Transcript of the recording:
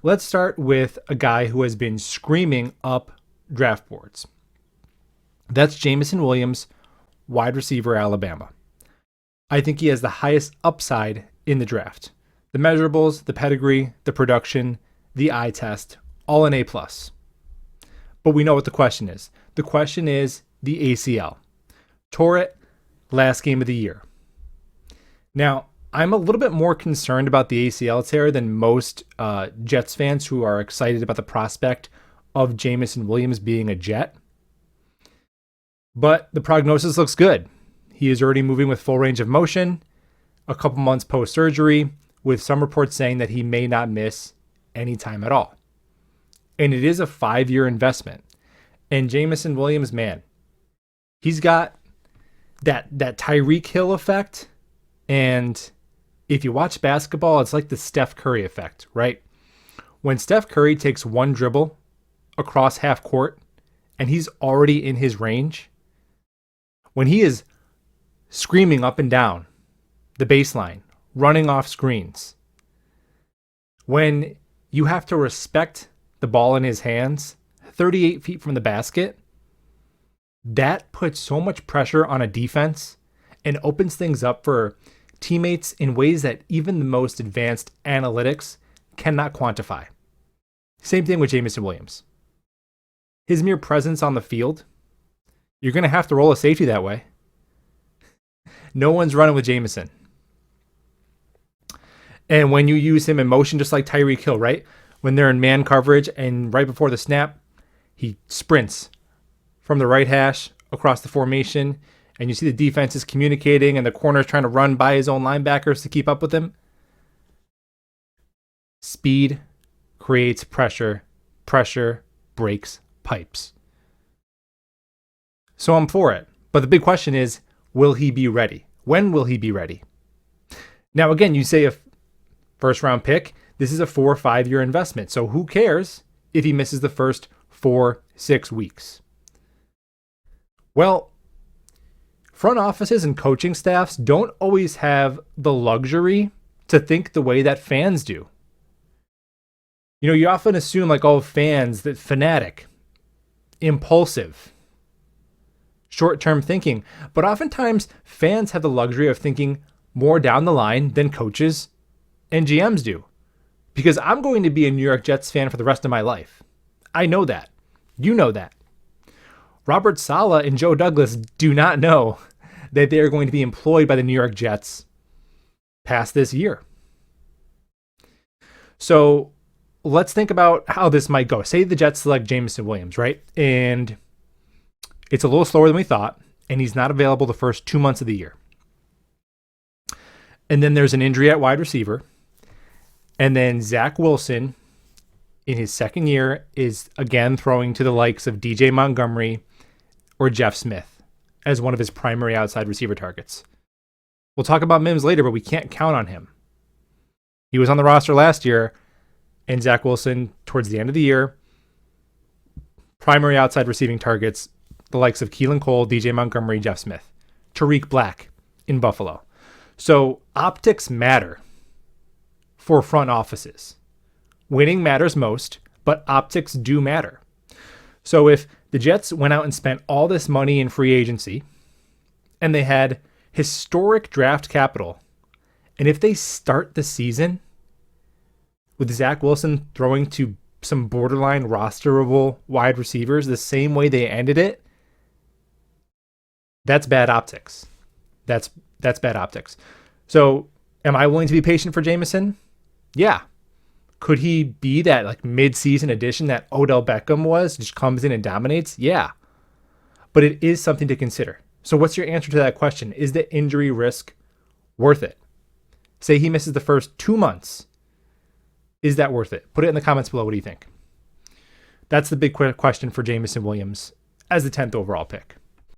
Let's start with a guy who has been screaming up draft boards. That's Jameson Williams, wide receiver, Alabama. I think he has the highest upside in the draft. The measurables, the pedigree, the production, the eye test, all an A+. But we know what the question is. The question is the ACL. Tore it last game of the year. Now, I'm a little bit more concerned about the ACL tear than most Jets fans who are excited about the prospect of Jameson Williams being a Jet. But the prognosis looks good. He is already moving with full range of motion, a couple months post-surgery, with some reports saying that he may not miss any time at all. And it is a 5-year investment. And Jameson Williams, man, he's got that Tyreek Hill effect. And if you watch basketball, it's like the Steph Curry effect, right? When Steph Curry takes one dribble across half court and he's already in his range, when he is screaming up and down the baseline, running off screens, when you have to respect the ball in his hands 38 feet from the basket, that puts so much pressure on a defense and opens things up for teammates in ways that even the most advanced analytics cannot quantify. Same thing with Jameson Williams. His mere presence on the field, you're going to have to roll a safety that way. No one's running with Jameson. And when you use him in motion, just like Tyreek Hill, right? When they're in man coverage and right before the snap, he sprints from the right hash across the formation, and you see the defense is communicating and the corner's trying to run by his own linebackers to keep up with him. Speed creates pressure. Pressure breaks pipes. So I'm for it. But the big question is, will he be ready? When will he be ready? Now, again, you say a first round pick. This is a 4 or 5 year investment. So who cares if he misses the first 4-6 weeks? Well, front offices and coaching staffs don't always have the luxury to think the way that fans do. You know, you often assume, like all fans, that fanatic, impulsive, short-term thinking. But oftentimes, fans have the luxury of thinking more down the line than coaches and GMs do. Because I'm going to be a New York Jets fan for the rest of my life. I know that. You know that. Robert Saleh and Joe Douglas do not know that they are going to be employed by the New York Jets past this year. So let's think about how this might go. Say the Jets select Jameson Williams, right? And it's a little slower than we thought, and he's not available the first 2 months of the year. And then there's an injury at wide receiver. And then Zach Wilson, in his second year, is again throwing to the likes of DJ Montgomery or Jeff Smith as one of his primary outside receiver targets. We'll talk about Mims later, but we can't count on him. He was on the roster last year, and Zach Wilson, towards the end of the year, primary outside receiving targets, the likes of Keelan Cole, DJ Montgomery, Jeff Smith, Tariq Black in Buffalo. So optics matter for front offices. Winning matters most, but optics do matter. So if the Jets went out and spent all this money in free agency, and they had historic draft capital, and if they start the season with Zach Wilson throwing to some borderline rosterable wide receivers the same way they ended it, that's bad optics. That's bad optics. So am I willing to be patient for Jameson? Yeah. Could he be that like mid-season addition that Odell Beckham was, just comes in and dominates? Yeah. But it is something to consider. So what's your answer to that question? Is the injury risk worth it? Say he misses the first 2 months. Is that worth it? Put it in the comments below. What do you think? That's the big question for Jameson Williams as the 10th overall pick.